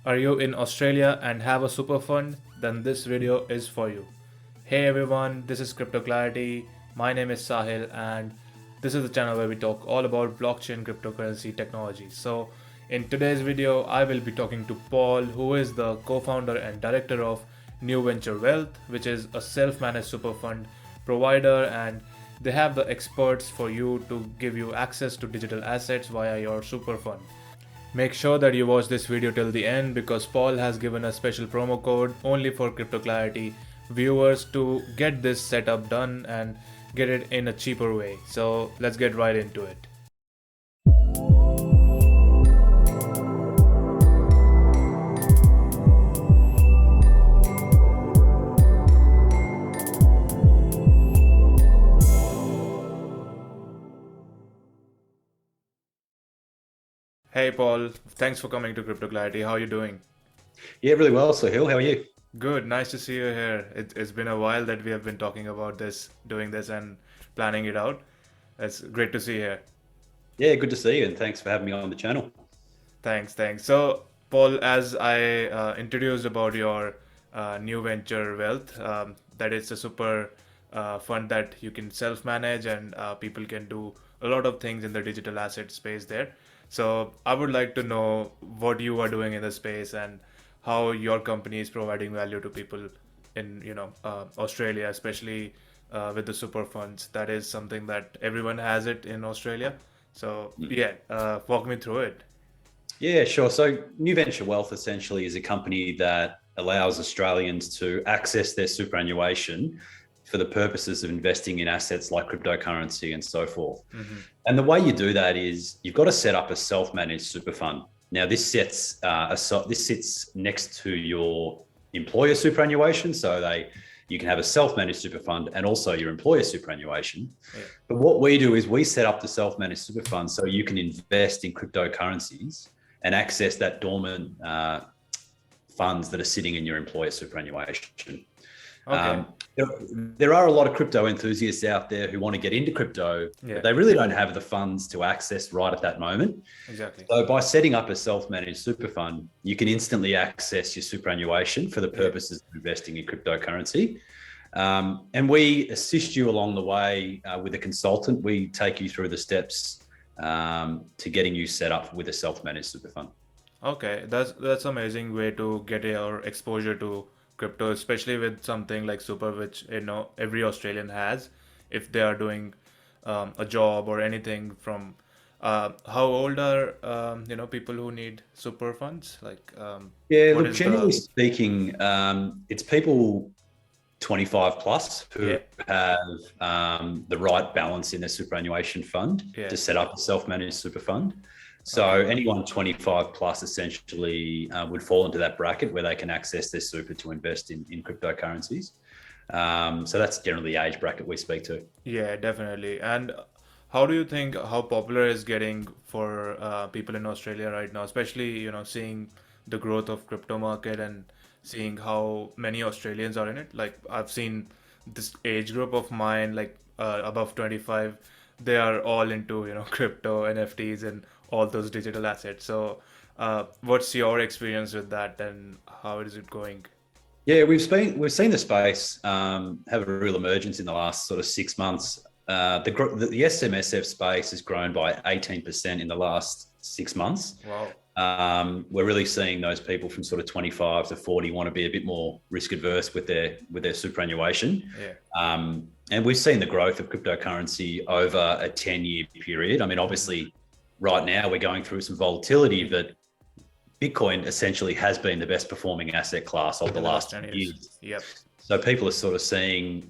Are you in Australia and have a super fund? Then this video is for you. Hey everyone, this is Crypto Clarity. My name is Sahil and this is the channel where we talk all about blockchain cryptocurrency technology. So in today's video, I will be talking to Paul, who is the co-founder and director of New Venture Wealth, which is a self-managed super fund provider, and they have the experts for you to give you access to digital assets via your super fund. Make sure that you watch this video till the end because Paul has given a special promo code only for Crypto Clarity viewers to get this setup done and get it in a cheaper way. So let's get right into it. Hey Paul, thanks for coming to Crypto Clarity. How are you doing? Yeah, really well, Sahil. How are you? Good, nice to see you here. It's been a while that we have been talking about this, doing this, and planning it out. It's great to see you here. Yeah, good to see you, and thanks for having me on the channel. Thanks. So, Paul, as I introduced about your new venture wealth, that is a super fund that you can self-manage and people can do a lot of things in the digital asset space there. So, I would like to know what you are doing in the space and how your company is providing value to people in, Australia, especially with the super funds. That is something that everyone has it in Australia. So, yeah, walk me through it. Yeah, sure. So, New Venture Wealth essentially is a company that allows Australians to access their superannuation for the purposes of investing in assets like cryptocurrency and so forth. Mm-hmm. And the way you do that is you've got to set up a self-managed super fund. Now, this sits next to your employer superannuation, so you can have a self-managed super fund and also your employer superannuation. Yeah. But what we do is we set up the self-managed super fund so you can invest in cryptocurrencies and access that dormant funds that are sitting in your employer superannuation. Okay. There are a lot of crypto enthusiasts out there who want to get into crypto, Yeah, but they really don't have the funds to access right at that moment. exactly. So by setting up a self-managed super fund, you can instantly access your superannuation for the Yeah. purposes of investing in cryptocurrency. And we assist you along the way with a consultant. We take you through the steps to getting you set up with a self-managed super fund. Okay, that's amazing way to get your exposure to crypto, especially with something like super, which every Australian has, if they are doing a job or anything from. How old are people who need super funds? Like, Yeah, what look, is the generally speaking, it's people 25 plus yeah who have the right balance in their superannuation fund yeah to set up a self-managed super fund. So okay anyone 25 plus essentially would fall into that bracket where they can access their super to invest in cryptocurrencies. So that's generally the age bracket we speak to. yeah definitely. And how do you think how popular is getting for people in Australia right now, especially seeing the growth of crypto market and seeing how many Australians are in it? Like I've seen this age group of mine, like above 25, they are all into crypto, NFTs, and all those digital assets. So, what's your experience with that, and how is it going? Yeah, we've seen the space have a real emergence in the last sort of 6 months. The SMSF space has grown by 18% in the last 6 months. Wow. We're really seeing those people from sort of 25 to 40 want to be a bit more risk adverse with their superannuation. Yeah. And we've seen the growth of cryptocurrency over a 10-year period. I mean, obviously, right now we're going through some volatility, but Bitcoin essentially has been the best performing asset class of the In the last last 10 years. years. Yep. So people are sort of seeing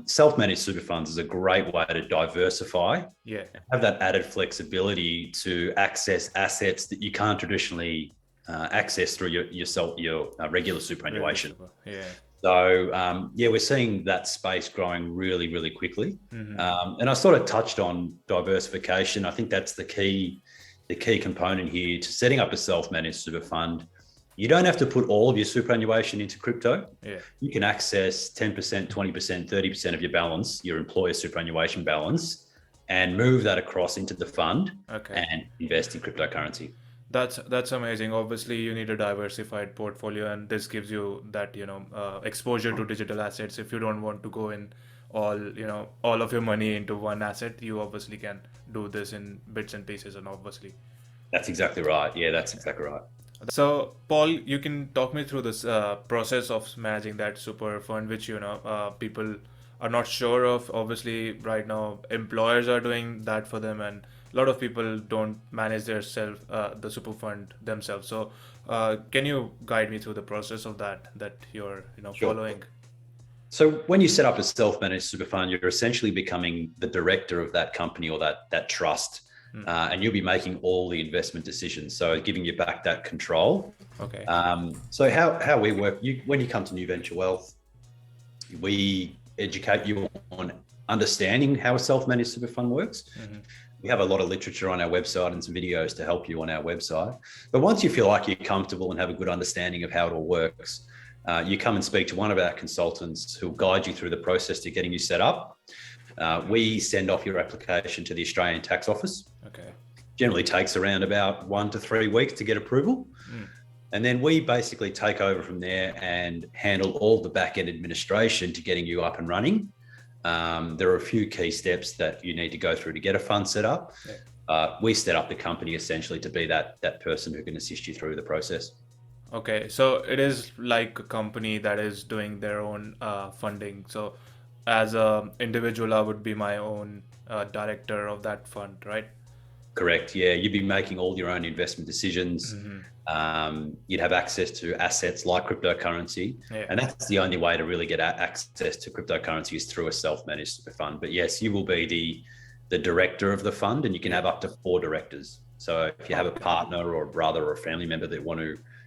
self-managed super funds as a great way to diversify, Yeah. have that added flexibility to access assets that you can't traditionally access through your regular Regular superannuation. super. Yeah. So yeah, we're seeing that space growing really, really quickly. Mm-hmm. And I sort of touched on diversification. I think that's the key component here to setting up a self-managed super fund. You don't have to put all of your superannuation into crypto. Yeah. You can access 10%, 20%, 30% of your balance, your employer superannuation balance, and move that across into the fund Okay. and invest in cryptocurrency. That's amazing. Obviously, you need a diversified portfolio, and this gives you that, exposure to digital assets. If you don't want to go in all of your money into one asset, you obviously can do this in bits and pieces, and obviously. That's exactly right. Yeah, that's exactly right. So, Paul, you can talk me through this process of managing that super fund, which people are not sure of. Obviously, right now, employers are doing that for them, and a lot of people don't manage the super fund themselves. So, can you guide me through the process of that you're Sure. following? So when you set up a self-managed super fund, you're essentially becoming the director of that company or that trust, and you'll be making all the investment decisions. So giving you back that control. Okay. So how we work, when you come to New Venture Wealth, we educate you on understanding how a self-managed super fund works. We have a lot of literature on our website and some videos to help you on our website. But once you feel like you're comfortable and have a good understanding of how it all works, you come and speak to one of our consultants who'll guide you through the process to getting you set up. We send off your application to the Australian Tax Office. Okay. Generally takes around about 1 to 3 weeks to get approval. And then we basically take over from there and handle all the back-end administration to getting you up and running. There are a few key steps that you need to go through to get a fund set up. Yeah. We set up the company essentially to be that person who can assist you through the process. Okay, so it is like a company that is doing their own funding. So, as a individual, I would be my own director of that fund, right? Correct. Yeah, you'd be making all your own investment decisions. You'd have access to assets like cryptocurrency, and that's the only way to really get access to cryptocurrency is through a self-managed super fund. But yes, you will be the director of the fund, and you can have up to 4 directors. So if you have a partner or a brother or a family member that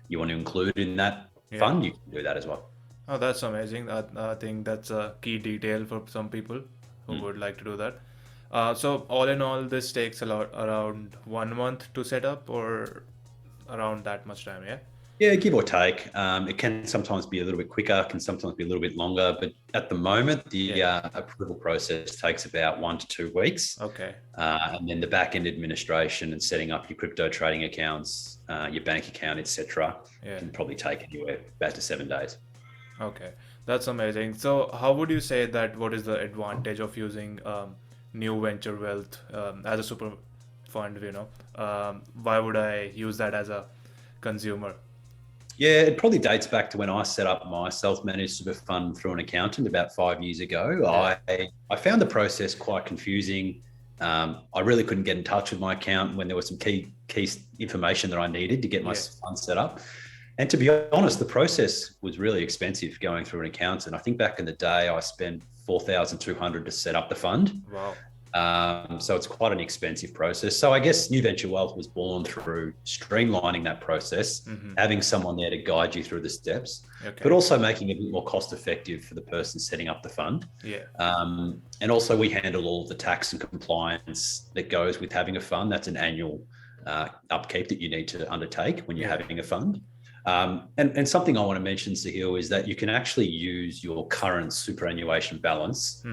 you want to include in that fund, you can do that as well. Oh, that's amazing. I think that's a key detail for some people who would like to do that. So all in all, this takes around 1 month to set up, or around that much time, yeah? Yeah, give or take. It can sometimes be a little bit quicker, can sometimes be a little bit longer, but at the moment, the approval process takes about 1 to 2 weeks. Okay. And then the back-end administration and setting up your crypto trading accounts, your bank account, etc., can probably take anywhere about to 7 days. Okay, that's amazing. So how would you say that what is the advantage of using New Venture Wealth as a super fund, why would I use that as a consumer? Yeah, it probably dates back to when I set up my self-managed super fund through an accountant about 5 years ago. I found the process quite confusing. I really couldn't get in touch with my accountant when there was some key information that I needed to get my fund set up. And to be honest, the process was really expensive going through an accountant. I think back in the day, I spent $4,200 to set up the fund. Wow. So it's quite an expensive process. So I guess New Venture Wealth was born through streamlining that process, having someone there to guide you through the steps, but also making it a bit more cost effective for the person setting up the fund. And also we handle all of the tax and compliance that goes with having a fund. That's an annual upkeep that you need to undertake when you're having a fund. And something I want to mention, Sahil, is that you can actually use your current superannuation balance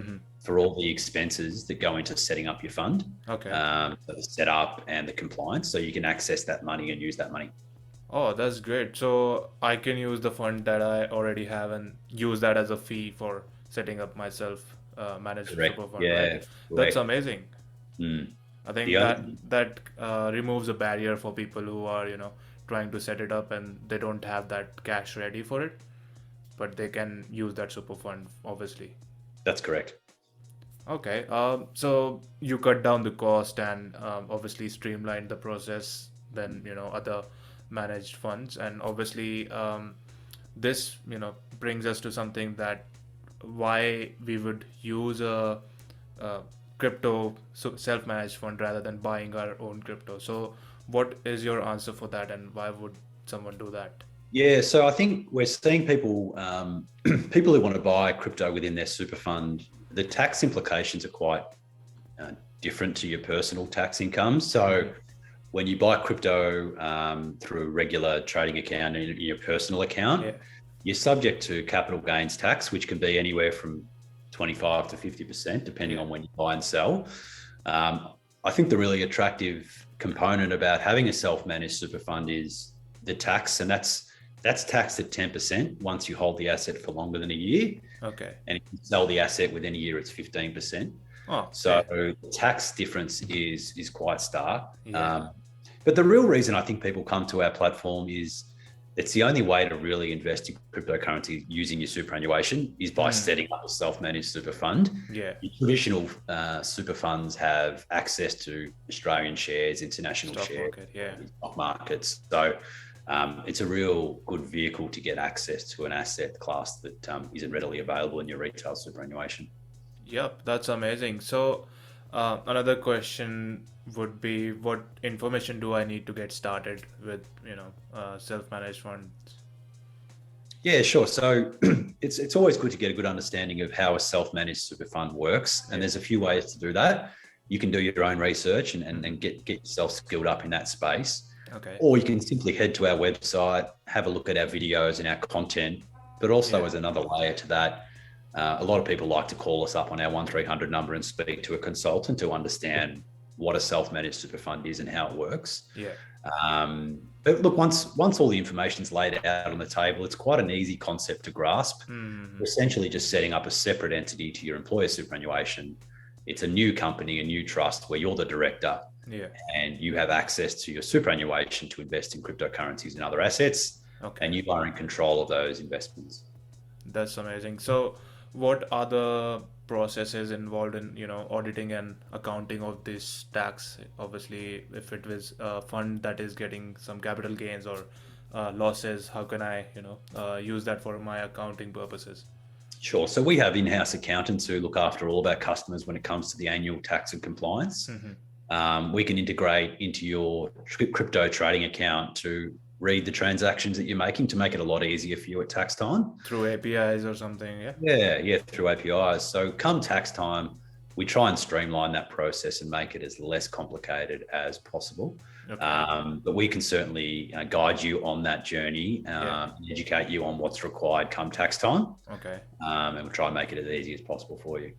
for all the expenses that go into setting up your fund. Okay. The setup and the compliance. So you can access that money and use that money. Oh, that's great. So I can use the fund that I already have and use that as a fee for setting up myself managed super fund. Yeah, right? That's amazing. I think that removes a barrier for people who are, trying to set it up and they don't have that cash ready for it, but they can use that super fund, obviously. That's correct. Okay, so you cut down the cost and obviously streamlined the process than other managed funds, and obviously this brings us to something that why we would use a crypto self-managed fund rather than buying our own crypto. So what is your answer for that, and why would someone do that? Yeah, so I think we're seeing people people who want to buy crypto within their super fund. The tax implications are quite different to your personal tax income. So when you buy crypto through a regular trading account in your personal account, you're subject to capital gains tax, which can be anywhere from 25 to 50%, depending on when you buy and sell. I think the really attractive component about having a self-managed super fund is the tax, and that's taxed at 10% once you hold the asset for longer than a year. Okay. And if you sell the asset within a year, it's 15%. Oh, okay. So the tax difference is quite stark. Yeah. But the real reason I think people come to our platform is it's the only way to really invest in cryptocurrency using your superannuation is by setting up a self-managed super fund. Yeah. Your traditional super funds have access to Australian shares, international Stock shares, market, stock markets. So it's a real good vehicle to get access to an asset class that isn't readily available in your retail superannuation. Yep, that's amazing. So, another question would be, what information do I need to get started with, self-managed funds? Yeah, sure. So it's always good to get a good understanding of how a self-managed super fund works. And there's a few ways to do that. You can do your own research and get yourself skilled up in that space. Okay. Or you can simply head to our website, have a look at our videos and our content. But also as another layer to that, a lot of people like to call us up on our 1300 number and speak to a consultant to understand what a self-managed super fund is and how it works. Yeah. But look, once all the information's laid out on the table, it's quite an easy concept to grasp. You're essentially just setting up a separate entity to your employer superannuation. It's a new company, a new trust where you're the director. Yeah. And you have access to your superannuation to invest in cryptocurrencies and other assets. Okay. And you are in control of those investments. That's amazing. So, what are the processes involved in, auditing and accounting of this tax? Obviously, if it was a fund that is getting some capital gains or losses, how can I, use that for my accounting purposes? Sure. So we have in-house accountants who look after all of our customers when it comes to the annual tax and compliance. We can integrate into your crypto trading account to read the transactions that you're making to make it a lot easier for you at tax time. Through APIs or something, yeah? Yeah, through APIs. So come tax time, we try and streamline that process and make it as less complicated as possible. Okay. But we can certainly guide you on that journey and educate you on what's required come tax time. Okay. And we'll try and make it as easy as possible for you.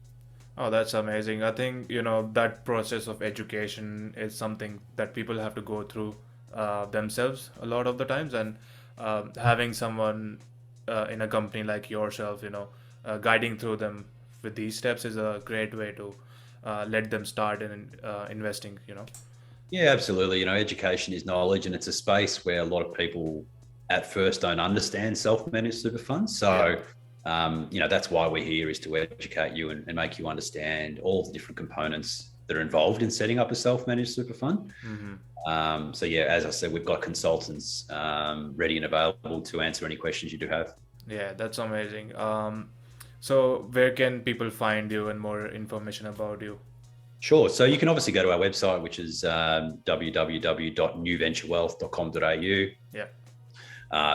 Oh, that's amazing. I think, that process of education is something that people have to go through themselves a lot of the times, and having someone in a company like yourself, guiding through them with these steps is a great way to let them start in investing. Yeah, absolutely. Education is knowledge, and it's a space where a lot of people at first don't understand self-managed super funds. So, that's why we're here, is to educate you and make you understand all the different components that are involved in setting up a self-managed super fund. As I said, we've got consultants ready and available to answer any questions you do have. Yeah, that's amazing. So where can people find you and more information about you? Sure. So you can obviously go to our website, which is www.newventurewealth.com.au. Yeah.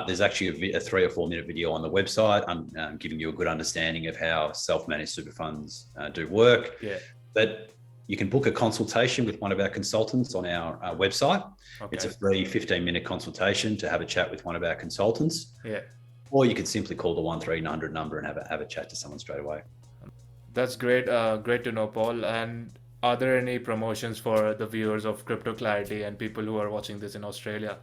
There's actually a 3 or 4 minute video on the website. I'm giving you a good understanding of how self-managed super funds do work. Yeah. But you can book a consultation with one of our consultants on our website. Okay. It's a free 15-minute consultation to have a chat with one of our consultants. Yeah. Or you could simply call the 1300 number and have a chat to someone straight away. That's great. Great to know, Paul. And are there any promotions for the viewers of Crypto Clarity and people who are watching this in Australia?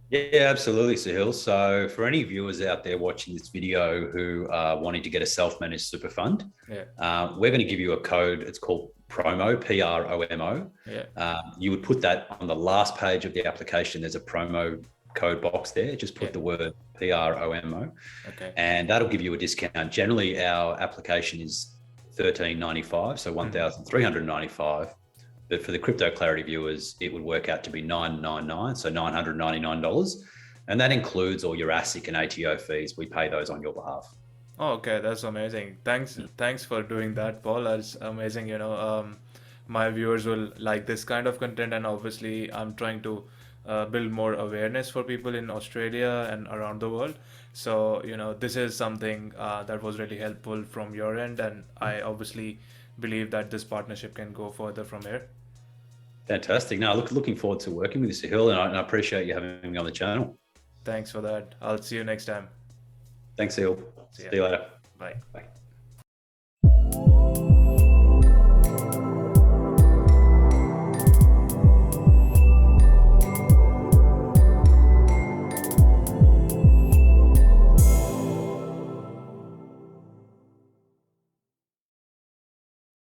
Yeah, absolutely, Sahil. So for any viewers out there watching this video who are wanting to get a self-managed super fund, we're going to give you a code. It's called promo, PROMO. Yeah. You would put that on the last page of the application. There's a promo code box there. Just put the word PROMO. Okay. And that'll give you a discount. Generally, our application is $1,395, so $1,395. But for the Crypto Clarity viewers, it would work out to be $999, so $999. And that includes all your ASIC and ATO fees. We pay those on your behalf. Oh, okay. That's amazing. Thanks for doing that, Paul. That's amazing. My viewers will like this kind of content, and obviously I'm trying to build more awareness for people in Australia and around the world. So, this is something that was really helpful from your end, and I obviously believe that this partnership can go further from here. Fantastic. No, looking forward to working with you, Sahil, and I appreciate you having me on the channel. Thanks for that. I'll see you next time. Thanks, Sahil. See you later. Bye. Bye.